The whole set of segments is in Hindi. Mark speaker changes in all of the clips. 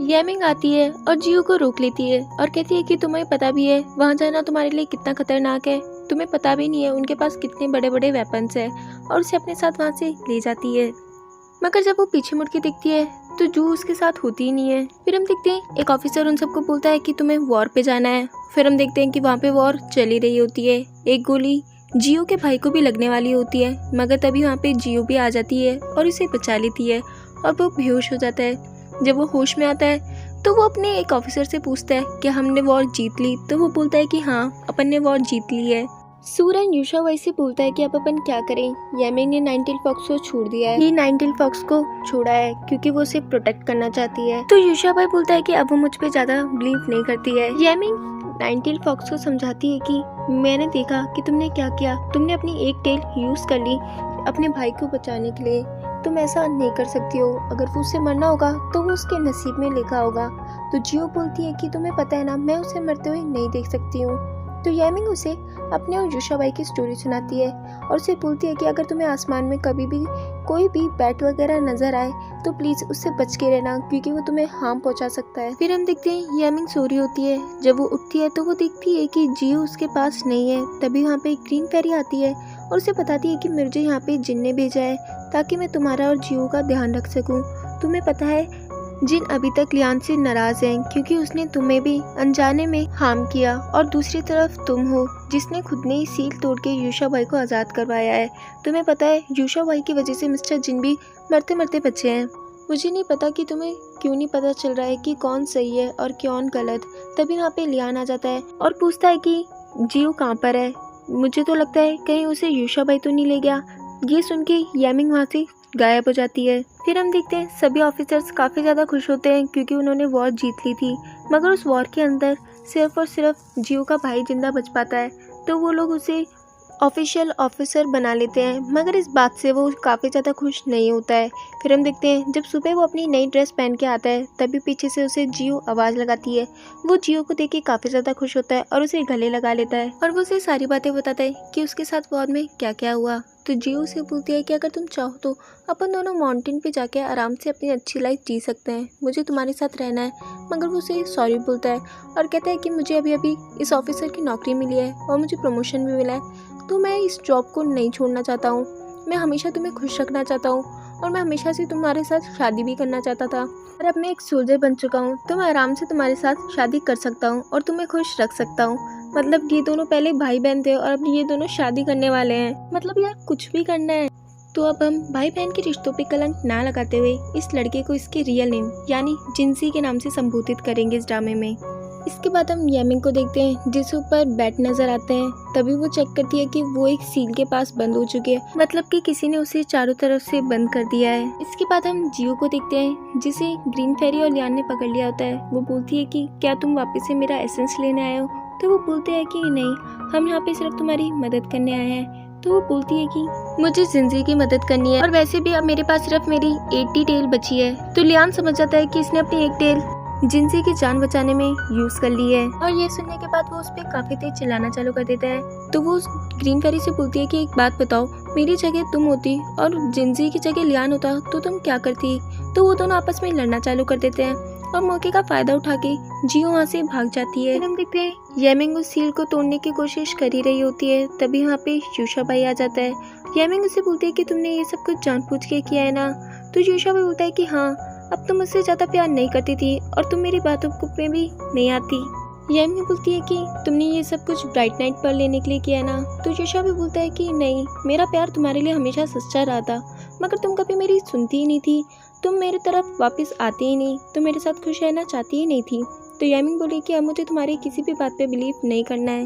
Speaker 1: येमिंग आती है और जियो को रोक लेती है और कहती है कि तुम्हें पता भी है वहाँ जाना तुम्हारे लिए कितना खतरनाक है, तुम्हें पता भी नहीं है उनके पास कितने बड़े बड़े वेपन्स है, और उसे अपने साथ वहाँ से ले जाती है। मगर जब वो पीछे मुड़ के देखती है तो जू उसके साथ होती ही नहीं है। फिर हम देखते हैं एक ऑफिसर उन सबको बोलता है कि तुम्हें वॉर पे जाना है। फिर हम देखते हैं कि वहाँ पे वॉर चली रही होती है। एक गोली जियो के भाई को भी लगने वाली होती है, मगर तभी वहाँ पे जियो भी आ जाती है और उसे बचा लेती है और वो बेहोश हो जाता है। जब वो होश में आता है तो वो अपने एक ऑफिसर से पूछता है कि हमने वॉर जीत ली, तो वो बोलता है कि हाँ अपन ने वॉर जीत ली है। सूरन यूशा वाई से बोलता है कि अब अपन क्या करें, येमिंग ने नाइन टेल फॉक्स को छोड़ दिया है। ये नाइन टेल फॉक्स को छोड़ा है क्योंकि वो उसे प्रोटेक्ट करना चाहती है। तो यूशा वाई बोलता है कि अब वो मुझ पे ज्यादा बिलीव नहीं करती है। येमिंग नाइन टेल फॉक्स को समझाती है कि मैंने देखा कि तुमने क्या किया, तुमने अपनी एक टेल यूज कर ली अपने भाई को बचाने के लिए, तुम ऐसा नहीं कर सकती हो, अगर वो उसे मरना होगा तो वो उसके नसीब में लिखा होगा। तो जियो बोलती है कि तुम्हें पता है ना मैं उसे मरते हुए नहीं देख सकती हूँ। तो येमिंग उसे अपने और यूशा भाई की स्टोरी सुनाती है और उसे बोलती है कि अगर तुम्हें आसमान में कभी भी कोई भी बैट वगैरह नजर आए तो प्लीज उससे बच के रहना क्योंकि वो तुम्हें हार्म पहुंचा सकता है। फिर हम देखते हैं येमिंग सो रही होती है। जब वो उठती है तो वो देखती है कि जियो उसके पास नहीं है। तभी वहाँ पे एक ग्रीन फेरी आती है और उसे बताती है कि मुझे यहाँ पे जिन ने भेजा है ताकि मैं तुम्हारा और जियो का ध्यान रख सकूं। तुम्हें पता है जिन अभी तक लियान से नाराज हैं क्योंकि उसने तुम्हें भी अनजाने में हार्म किया, और दूसरी तरफ तुम हो जिसने खुद ने ही सील तोड़ के यूशा भाई को आज़ाद करवाया है। तुम्हें पता है यूशा भाई की वजह से मिस्टर जिन भी मरते मरते बचे हैं। मुझे नहीं पता कि तुम्हें क्यों नहीं पता चल रहा है कि कौन सही है और कौन गलत। तभी वहाँ पे लियान आ जाता है और पूछता है कि जियो कहाँ पर है। मुझे तो लगता है कहीं उसे यूशा भाई तो नहीं ले गया। ये सुन के येमिंग वहाँ से गायब हो जाती है। फिर हम देखते हैं सभी ऑफिसर्स काफ़ी ज़्यादा खुश होते हैं क्योंकि उन्होंने वॉर जीत ली थी, मगर उस वॉर के अंदर सिर्फ और सिर्फ जियो का भाई जिंदा बच पाता है। तो वो लोग उसे ऑफिशियल ऑफिसर बना लेते हैं, मगर इस बात से वो काफ़ी ज़्यादा खुश नहीं होता है। फिर हम देखते हैं जब सुबह वो अपनी नई ड्रेस पहन के आता है तभी पीछे से उसे जियो आवाज़ लगाती है। वो जियो को देख के काफ़ी ज़्यादा खुश होता है और उसे गले लगा लेता है और वो उसे सारी बातें बताता है कि उसके साथ वॉर में क्या क्या हुआ। तो जियो उसे बोलती है कि अगर तुम चाहो तो अपन दोनों माउंटेन पे जाके आराम से अपनी अच्छी लाइफ जी सकते हैं, मुझे तुम्हारे साथ रहना है। मगर वो उसे सॉरी बोलता है और कहता है कि मुझे अभी अभी इस ऑफिसर की नौकरी मिली है और मुझे प्रमोशन भी मिला है, तो मैं इस जॉब को नहीं छोड़ना चाहता हूँ। मैं हमेशा तुम्हें खुश रखना चाहता हूँ और मैं हमेशा से तुम्हारे साथ शादी भी करना चाहता था, और अब मैं एक सोल्जर बन चुका हूँ तो मैं आराम से तुम्हारे साथ शादी कर सकता हूँ और तुम्हें खुश रख सकता हूँ। मतलब ये दोनों पहले भाई बहन थे और अब ये दोनों शादी करने वाले हैं। मतलब यार कुछ भी करना है। तो अब हम भाई बहन के रिश्तों पे कलंक ना लगाते हुए इस लड़के को इसके रियल नेम यानी जिनसी के नाम से संबोधित करेंगे इस ड्रामे में। इसके बाद हम येमिंग को देखते हैं जिसके ऊपर बैट नजर आते हैं। तभी वो चेक करती है कि वो एक सील के पास बंद हो चुकी है, मतलब कि किसी ने उसे चारों तरफ से बंद कर दिया है। इसके बाद हम जियो को देखते हैं जिसे ग्रीन फेरी और लियान ने पकड़ लिया होता है। वो बोलती है कि क्या तुम वापस से मेरा एसेंस लेने आए हो। तो वो बोलते हैं कि नहीं, हम यहाँ पे सिर्फ तुम्हारी मदद करने आए हैं। तो वो बोलती है कि मुझे जिंजी की मदद करनी है और वैसे भी अब मेरे पास सिर्फ मेरी 80 टेल बची है। तो लियान समझ जाता है कि इसने अपनी एक टेल जिंसी की जान बचाने में यूज कर ली है, और ये सुनने के बाद वो उस पर काफी तेज चिल्लाना चालू कर देता है। तो वो उस ग्रीन फेरी से पूछती है कि एक बात बताओ, मेरी जगह तुम होती और जिंसी की जगह लियान होता तो तुम क्या करती। तो वो दोनों आपस में लड़ना चालू कर देते हैं और मौके का फायदा उठा के जियो वहाँ से भाग जाती है। हम देखते हैं येमिंग उस सील को तोड़ने की कोशिश कर ही रही होती है। तभी वहाँ पे यूशा भाई आ जाता है। येमिंग उसे बोलती है कि तुमने ये सब कुछ जानबूझ के किया है ना। तो यूशा भाई बोलता है कि हाँ, अब तुम मुझसे ज्यादा प्यार नहीं करती थी और तुम मेरी बातों पे भी नहीं आती। येमिंग बोलती है कि तुमने ये सब कुछ ब्राइट नाइट पर लेने के लिए किया ना। तो यूशा भी बोलता है कि नहीं, मेरा प्यार तुम्हारे लिए हमेशा सच्चा रहा था, मगर तुम कभी मेरी सुनती ही नहीं थी, तुम मेरी तरफ वापस आती ही नहीं, तुम मेरे साथ खुश रहना चाहती ही नहीं थी। तो येमिंग बोली कि अब मुझे तुम्हारी किसी भी बात पे बिलीव नहीं करना है।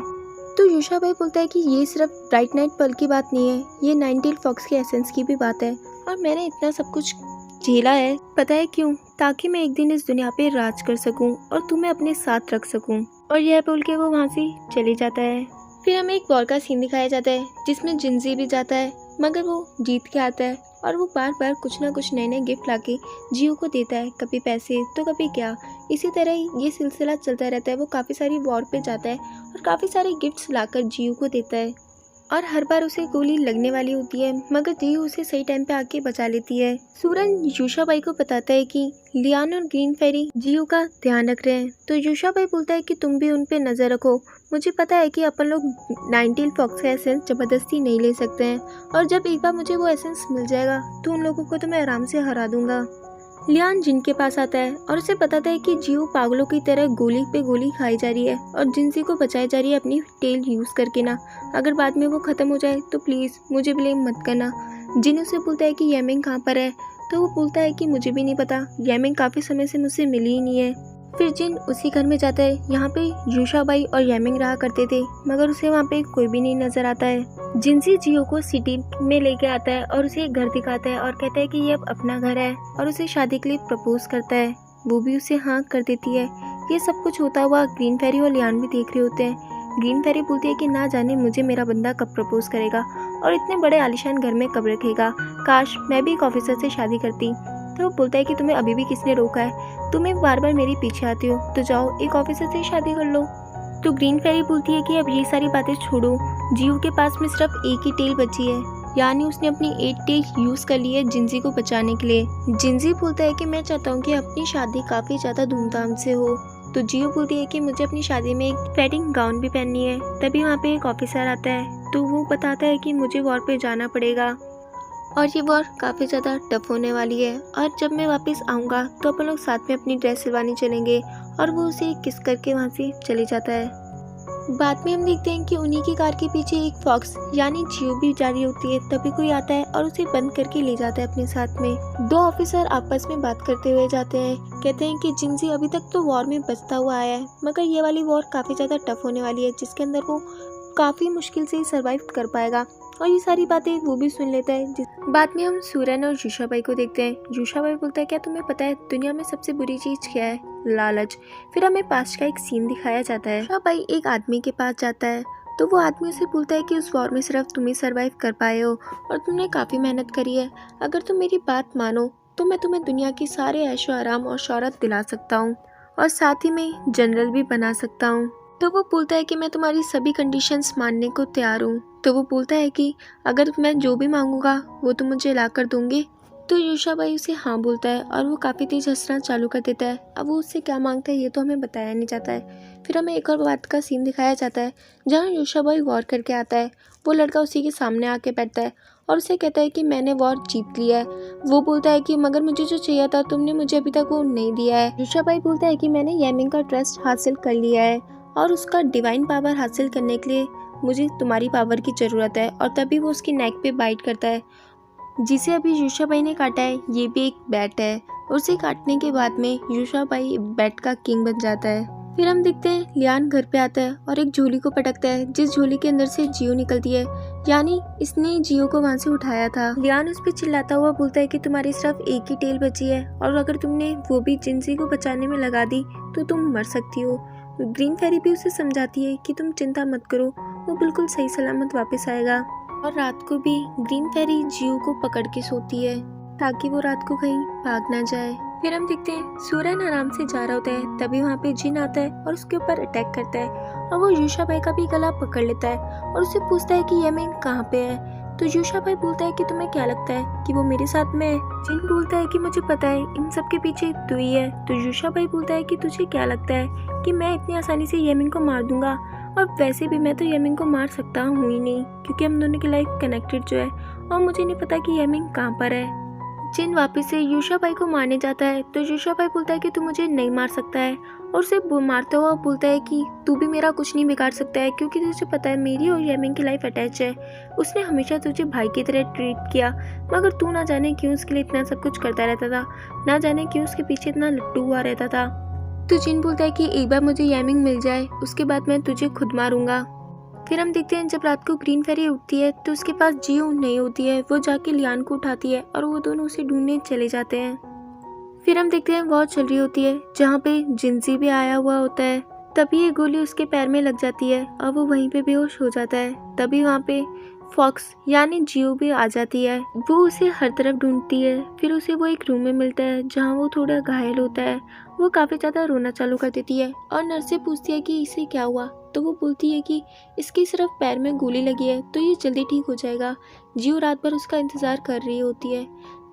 Speaker 1: तो यूशा भाई बोलता है कि ये सिर्फ ब्राइट नाइट पल की बात नहीं है, ये नाइन टेल फॉक्स के एसेंस की भी बात है, और मैंने इतना सब कुछ झेला है, पता है क्यों? ताकि मैं एक दिन इस दुनिया पे राज कर सकूं और तुम्हें अपने साथ रख सकूं। और यह बोल के वो वहाँ से चले जाता है। फिर हमें एक वॉर का सीन दिखाया जाता है जिसमें जिंजी भी जाता है, मगर वो जीत के आता है और वो बार बार कुछ ना कुछ नए नए गिफ्ट लाके जियो को देता है, कभी पैसे तो कभी क्या। इसी तरह ही ये सिलसिला चलता रहता है। वो काफ़ी सारी वॉर पे जाता है और काफ़ी सारे गिफ्ट्स लाकर जियो को देता है। और हर बार उसे गोली लगने वाली होती है, मगर जियो उसे सही टाइम पे आके बचा लेती है। सूरन यूशाबाई को बताता है कि लियान और ग्रीन फेरी जियो का ध्यान रख रहे हैं। तो यूशाबाई बोलता है कि तुम भी उन पे नजर रखो, मुझे पता है कि अपन लोग नाइनटीन फॉक्स का एसेंस जबरदस्ती नहीं ले सकते हैं, और जब एक बार मुझे वो एसेंस मिल जाएगा तो उन लोगों को तो मैं आराम से हरा दूंगा। लियान जिन के पास आता है और उसे बताता है कि जियो पागलों की तरह गोली पे गोली खाई जा रही है और जिनसी को बचाई जा रही है अपनी टेल यूज करके ना। अगर बाद में वो खत्म हो जाए तो प्लीज मुझे ब्लेम मत करना। जिन उसे बोलता है कि येमिंग कहाँ पर है, तो वो बोलता है कि मुझे भी नहीं पता, येमिंग काफी समय से मुझसे मिली ही नहीं है। फिर जिन उसी घर में जाता है, यहाँ पे यूशाबाई और येमिंग रहा करते थे, मगर उसे वहाँ पे कोई भी नहीं नजर आता है। जिनसी जियो को सिटी में लेके आता है और उसे एक घर दिखाता है और कहता है कि ये अब अपना घर है, और उसे शादी के लिए प्रपोज करता है। वो भी उसे हाँ कर देती है। ये सब कुछ होता हुआ ग्रीन फेरी और लियान भी देख रहे होते हैं। ग्रीन फेरी बोलती है कि ना जाने मुझे मेरा बंदा कब प्रपोज करेगा और इतने बड़े आलिशान घर में कब रखेगा, काश मैं भी एक ऑफिसर से शादी करती। तो वो बोलता है कि तुम्हें अभी भी किसने रोका है, तुम्हें बार बार मेरे पीछे आती हो, तो जाओ एक ऑफिसर से शादी कर लो। तो ग्रीन फेरी बोलती है कि अब ये सारी बातें छोड़ो, जियो के पास में सिर्फ एक ही टेल बची है, यानी उसने अपनी 8 टेल यूज कर ली है जिंजी को बचाने के लिए। जिंजी बोलता है कि मैं चाहता हूँ कि अपनी शादी काफी ज्यादा धूमधाम से हो। तो जियो बोलती है कि मुझे अपनी शादी में एक वेडिंग गाउन भी पहननी है। तभी वहाँ पे एक ऑफिसर आता है, तो वो बताता है कि मुझे वॉर पे जाना पड़ेगा और ये वॉर काफ़ी ज़्यादा टफ होने वाली है, और जब मैं वापस आऊँगा तो अपन लोग साथ में अपनी ड्रेस सिलवाने चलेंगे। और वो उसे किस करके वहाँ से चले जाता है। बाद में हम देखते हैं कि उन्हीं की कार के पीछे एक फॉक्स यानी जियो भी जा रही होती है। तभी कोई आता है और उसे बंद करके ले जाता है अपने साथ में। दो ऑफिसर आपस में बात करते हुए जाते हैं, कहते हैं कि जिनसी अभी तक तो वॉर में बचता हुआ आया है, मगर ये वाली वॉर काफ़ी ज़्यादा टफ होने वाली है, जिसके अंदर वो काफ़ी मुश्किल से सर्वाइव कर पाएगा। और ये सारी बातें वो भी सुन लेता है। बाद में हम सूरन और यूशाबाई को देखते हैं। यूशाबाई बोलता है क्या तुम्हें पता है दुनिया में सबसे बुरी चीज़ क्या है? लालच। फिर हमें पास्ट का एक सीन दिखाया जाता है। यूशाबाई एक आदमी के पास जाता है, तो वो आदमी उसे बोलता है कि उस वॉर में सिर्फ तुम ही सर्वाइव कर पाए हो और तुमने काफ़ी मेहनत करी है। अगर तुम मेरी बात मानो तो मैं तुम्हें दुनिया की सारे ऐशो आराम और शौहरत दिला सकता हूँ, और साथ ही में जनरल भी बना सकता हूँ। तो वो बोलता है कि मैं तुम्हारी सभी कंडीशंस मानने को तैयार हूँ। तो वो बोलता है कि अगर मैं जो भी मांगूंगा वो तुम मुझे ला कर दोगे। तो यूशाबाई उसे हाँ बोलता है और वो काफ़ी तेज हंसना चालू कर देता है। अब वो उससे क्या मांगता है ये तो हमें बताया नहीं जाता है। फिर हमें एक और बात का सीन दिखाया जाता है जहाँ यूशाबाई वॉर करके आता है। वो लड़का उसी के सामने आके बैठता है और उसे कहता है कि मैंने वॉर जीत लिया है। वो बोलता है कि मगर मुझे जो चाहिए था तुमने मुझे अभी तक वो नहीं दिया है। यूशाबाई बोलता है कि मैंने येमिंग का ट्रस्ट हासिल कर लिया है और उसका डिवाइन पावर हासिल करने के लिए मुझे तुम्हारी पावर की ज़रूरत है। और तभी वो उसकी नेक पे बाइट करता है। जिसे अभी यूशाबाई ने काटा है ये भी एक बैट है, और उसे काटने के बाद में यूशाबाई बैट का किंग बन जाता है। फिर हम देखते हैं लियान घर पे आता है और एक झोली को पटकता है, जिस झोली के अंदर से जियो निकलती है, यानी इसने जियो को वहाँ से उठाया था। लियान उस पर चिल्लाता हुआ बोलता है कि तुम्हारी सिर्फ एक ही टेल बची है और अगर तुमने वो भी जिनसी को बचाने में लगा दी तो तुम मर सकती हो। ग्रीन फेरी भी उसे समझाती है कि तुम चिंता मत करो, वो बिल्कुल सही सलामत वापस आएगा। और रात को भी ग्रीन फेरी जियो को पकड़ के सोती है ताकि वो रात को कहीं भाग ना जाए। फिर हम देखते हैं सूरन आराम से जा रहा होता है, तभी वहाँ पे जिन आता है और उसके ऊपर अटैक करता है और वो यूशाबाई का भी गला पकड़ लेता है और उससे पूछता है कि येमिंग कहाँ पे है। तो यूशाबाई बोलता है कि तुम्हें क्या लगता है कि वो मेरे साथ में है? जिन बोलता है कि मुझे पता है इन सब के पीछे तू ही है। तो यूशाबाई बोलता है कि तुझे क्या लगता है कि मैं इतनी आसानी से येमिंग को मार दूंगा? और वैसे भी मैं तो येमिंग को मार सकता हूँ ही नहीं, क्योंकि हम दोनों की लाइफ कनेक्टेड जो है, और मुझे नहीं पता कि येमिंग कहाँ पर है। जिन वापस से यूशाबाई को मारने जाता है तो यूशाबाई बोलता है कि तू मुझे नहीं मार सकता है, और उसे मारते हुआ बोलता है कि तू भी मेरा कुछ नहीं बिगाड़ सकता है, क्योंकि तुझे पता है मेरी और येमिंग की लाइफ अटैच है। उसने हमेशा तुझे भाई की तरह ट्रीट किया, मगर तू ना जाने क्यों उसके लिए इतना सब कुछ करता रहता था, ना जाने क्यों उसके पीछे इतना लट्टू हुआ रहता था। तो जिन बोलता है कि एक बार मुझे येमिंग मिल जाए उसके बाद मैं तुझे खुद मारूंगा। फिर हम देखते हैं जब रात को ग्रीन फेरी उठती है तो उसके पास जियो नहीं होती है। वो जाके लियान को उठाती है और वो दोनों उसे ढूंढने चले जाते हैं। फिर हम देखते हैं वॉर चल रही होती है जहाँ पे जिनसी भी आया हुआ होता है। तभी ये गोली उसके पैर में लग जाती है और वो वहीं पे बेहोश हो जाता है। तभी वहाँ पे फॉक्स यानी जियो भी आ जाती है। वो उसे हर तरफ ढूंढती है। फिर उसे वो एक रूम में मिलता है जहाँ वो थोड़ा घायल होता है। वो काफ़ी ज़्यादा रोना चालू कर देती है और नर्स से पूछती है कि इसे क्या हुआ। तो वो बोलती है कि इसकी सिर्फ पैर में गोली लगी है तो ये जल्दी ठीक हो जाएगा। जियो रात भर उसका इंतज़ार कर रही होती है।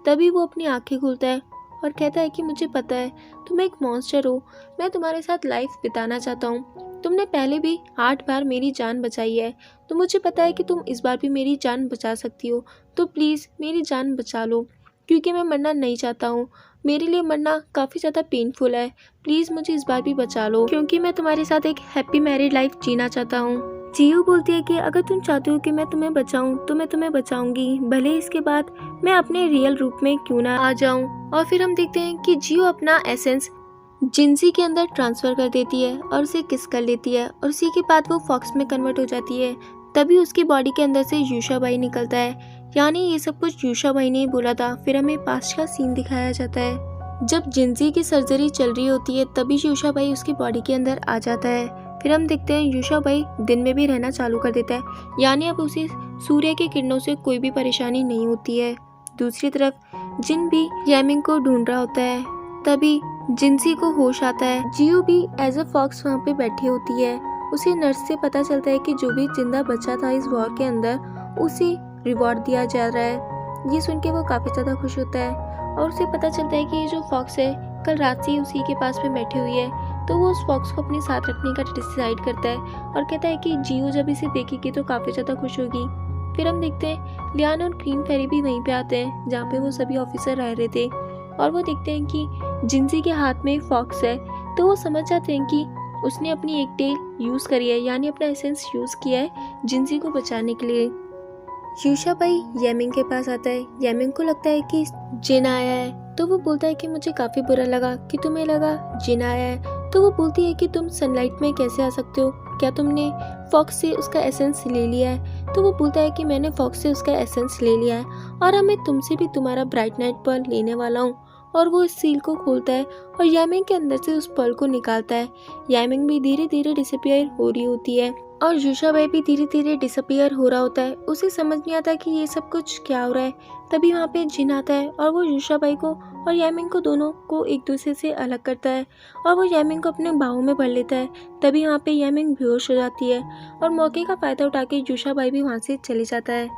Speaker 1: तभी वो अपनी आंखें खोलता है और कहता है कि मुझे पता है तुम एक मॉन्स्टर हो, मैं तुम्हारे साथ लाइफ बिताना चाहता हूँ। तुमने पहले भी 8 बार मेरी जान बचाई है, तो मुझे पता है कि तुम इस बार भी मेरी जान बचा सकती हो। तो प्लीज़ मेरी जान बचा लो, क्योंकि मैं मरना नहीं चाहता हूँ। मेरे लिए मरना काफ़ी ज़्यादा पेनफुल है। प्लीज़ मुझे इस बार भी बचा लो, क्योंकि मैं तुम्हारे साथ एक हैप्पी मैरिड लाइफ जीना चाहता हूँ। जियो बोलती है कि अगर तुम चाहते हो कि मैं तुम्हें बचाऊं तो मैं तुम्हें बचाऊंगी, भले इसके बाद मैं अपने रियल रूप में क्यों ना आ जाऊं। और फिर हम देखते हैं कि जियो अपना एसेंस जिंसी के अंदर ट्रांसफ़र कर देती है और उसे किस कर लेती है और उसी के बाद वो फॉक्स में कन्वर्ट हो जाती है। तभी उसकी बॉडी के अंदर से यूशा भाई निकलता है, यानी ये सब कुछ यूशा भाई ने ही बोला था। फिर हमें पास्ट का सीन दिखाया जाता है जब जिंसी की सर्जरी चल रही होती है, तभी यूशा भाई उसकी बॉडी के अंदर आ जाता है। फिर हम देखते हैं यूशा भाई दिन में भी रहना चालू कर देता है, यानी अब उसे सूर्य की किरणों से कोई भी परेशानी नहीं होती है। दूसरी तरफ जिन भी यामिंग को ढूंढ रहा होता है, तभी जिंसी को होश आता है। जियो भी एज अ फॉक्स वहाँ पे बैठी होती है। उसे नर्स से पता चलता है कि जो भी जिंदा बचा था इस वॉर के अंदर, उसे रिवॉर्ड दिया जा रहा है। ये सुन के वो काफ़ी ज़्यादा खुश होता है और उसे पता चलता है कि ये जो फॉक्स है कल रात से ही उसी के पास में बैठी हुई है। तो वो उस फॉक्स को अपने साथ रखने का डिसाइड करता है और कहता है कि जियो जब इसे देखेगी तो काफ़ी ज़्यादा खुश होगी। फिर हम देखते हैं लियान और ग्रीन फेरी भी वहीं पे आते हैं जहाँ पे वो सभी ऑफिसर रह रहे थे, और वो देखते हैं कि जिंसी के हाथ में फॉक्स है। तो वो समझ जाते हैं कि उसने अपनी एक टेल यूज़ करी है, यानी अपना एसेंस यूज़ किया है जिंसी को बचाने के लिए। यूशा भाई यामिंग के पास आता है। यामिंग को लगता है कि जिन आया है, तो वो बोलता है कि मुझे काफ़ी बुरा लगा कि तुम्हें लगा जिन आया है। तो वो बोलती है कि तुम सनलाइट में कैसे आ सकते हो, क्या तुमने फॉक्स से उसका एसेंस ले लिया है। तो वो बोलता है कि मैंने फॉक्स से उसका एसेंस ले लिया है और अब मैं तुमसे भी तुम्हारा ब्राइट नाइट पर्ल लेने वाला हूँ। और वो इस सील को खोलता है और यामिंग के अंदर से उस पर्ल को निकालता है। यामिंग भी धीरे धीरे डिसअपियर हो रही होती है और यूशा भाई भी धीरे धीरे डिसअपियर हो रहा होता है। उसे समझ नहीं आता कि ये सब कुछ क्या हो रहा है। तभी वहाँ पे जिन आता है और वो यूशा भाई को और यामिंग को दोनों को एक दूसरे से अलग करता है और वो यामिंग को अपने बाहों में भर लेता है। तभी वहाँ पे यामिंग बेहोश हो जाती है और मौके का फ़ायदा उठा के यूशा भाई भी वहाँ से चले जाता है।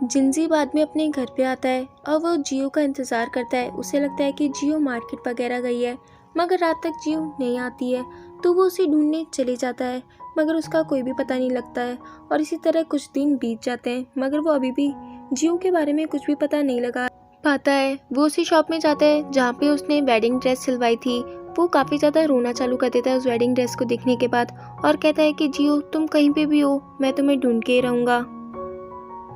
Speaker 1: जिंजी बाद में अपने घर पे आता है और वो जियो का इंतज़ार करता है। उसे लगता है कि जियो मार्केट वगैरह गई है, मगर रात तक जियो नहीं आती है। तो वो उसे ढूंढने चले जाता है, मगर उसका कोई भी पता नहीं लगता है। और इसी तरह कुछ दिन बीत जाते हैं, मगर वो अभी भी जियो के बारे में कुछ भी पता नहीं लगा पाता है। वो उसी शॉप में जाता है जहाँ पे उसने वेडिंग ड्रेस सिलवाई थी। वो काफ़ी ज़्यादा रोना चालू कर देता है उस वेडिंग ड्रेस को देखने के बाद और कहता है कि जियो तुम कहीं पे भी हो, मैं तुम्हें ढूंढ के रहूँगा।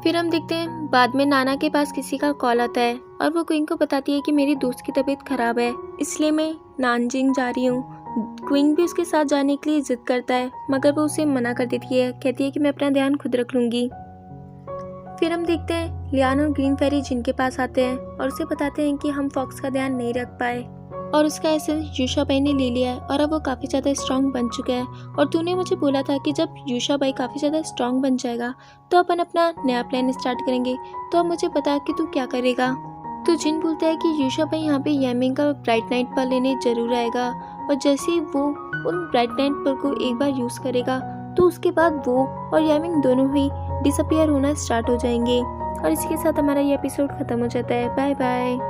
Speaker 1: फिर हम देखते हैं बाद में नाना के पास किसी का कॉल आता है और वो क्वीन को बताती है कि मेरी दोस्त की तबीयत खराब है, इसलिए मैं नानजिंग जा रही हूँ। क्वीन भी उसके साथ जाने के लिए जिद करता है, मगर वो उसे मना कर देती है, कहती है कि मैं अपना ध्यान खुद रख लूँगी। फिर हम देखते हैं लियान और ग्रीन फेरी जिनके पास आते हैं और उसे बताते हैं कि हम फॉक्स का ध्यान नहीं रख पाए और उसका एसेंस यूशा भाई ने ले लिया है और अब वो काफ़ी ज़्यादा स्ट्रांग बन चुका है। और तूने मुझे बोला था कि जब यूशा भाई काफ़ी ज़्यादा स्ट्रांग बन जाएगा तो अपन अपना नया प्लान स्टार्ट करेंगे, तो अब मुझे बता कि तू क्या करेगा। तो जिन बोलता है कि यूशा भाई यहाँ पे यामिंग का ब्राइट नाइट पर्ल लेने जरूर आएगा और जैसे ही वो उन ब्राइट नाइट पर्ल को एक बार यूज़ करेगा तो उसके बाद वो और यामिंग दोनों ही डिसअपियर होना स्टार्ट हो जाएंगे। और इसी के साथ हमारा ये एपिसोड ख़त्म हो जाता है। Bye bye.